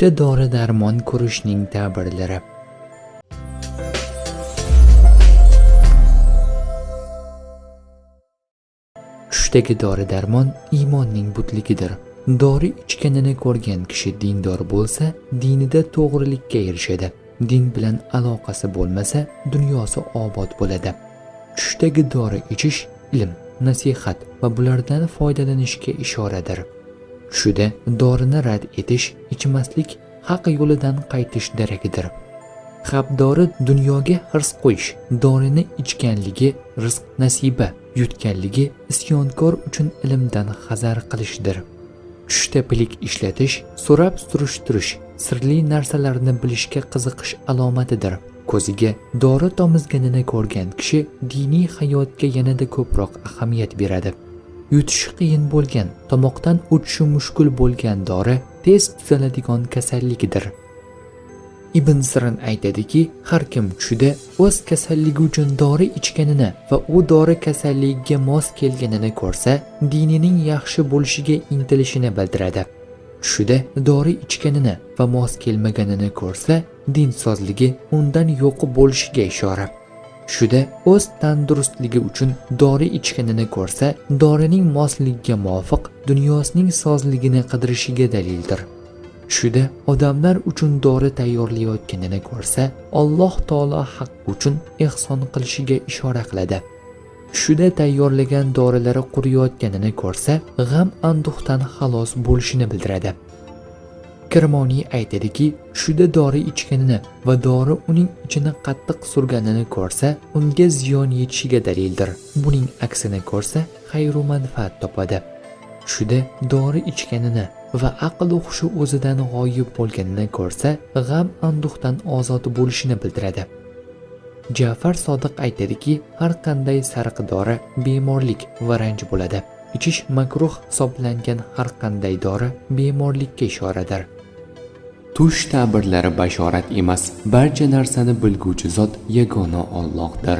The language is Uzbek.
Tushda dori darmon ko'rishning ta'birlari. Tushdagi dori darmon iymonning butligidir. Dori ichganini ko'rgan kishi dindor bo'lsa, dinida to'g'rilikka erishadi. Din bilan aloqasi bo'lmasa, dunyosi obod bo'ladi. Tushdagi dori ichish ilm, nasihat va bulardan foydalanishga ishoradir. Tushda dorini rad etish, ichmaslik haq yo'lidan qaytish daragidir. Habdori dunyoga hirs qo'yish, dorini ichganligi rizq nasiba, yutganligi isyonkor uchun ilmdan hazar qilishdir. Tushda bilik ishlatish, so'rab surishtirish, sirli narsalarni bilishga qiziqish alomatidir. Ko'ziga dori tomizganini ko'rgan kishi diniy hayotga yanada ko'proq ahamiyat beradi. Yutishi qiyin bo'lgan, tomoqdan o'tishi mushkul bo'lgan dori tez tuzaladigan kasallikdir. Ibn Sirin aytadiki, har kim tushida o'z kasalligi uchun dori ichganini va u dori kasalligiga mos kelganini ko'rsa, dinining yaxshi bo'lishiga intilishini bildiradi. Tushida dori ichganini va mos kelmaganini ko'rsa, dinsozligi undan yo'q bo'lishiga ishora. Tushida o'z tandurustligi uchun dori ichganini ko'rsa, dorining mosligiga muvofiq dunyosining sozligini qidirishiga dalildir. Tushida odamlar uchun dori tayyorlayotganini ko'rsa, Alloh taolo haq uchun ehson qilishiga ishora qiladi. Tushida tayyorlagan dorilari quriyotganini ko'rsa, g'am anduhdan xalos bo'lishini bildiradi. Kirmoniy aytadiki, tushida dori ichganini va dori uning ichini qattiq surganini ko'rsa, unga ziyon yetishiga dalildir. Buning aksini ko'rsa, xayr va manfaat topadi. Tushida dori ichganini va aql hushi o'zidan g'oyib bo'lganini ko'rsa, g'am anduhdan ozod bo'lishini bildiradi. Ja'far Sodiq aytadiki, har qanday sariq dori bemorlik va ranj bo'ladi. Ichish makruh hisoblangan har qanday dori bemorlikka ishoradir. Tush ta'birlari bashorat emas, barcha narsani bilguvchi zot yagona Allohdir.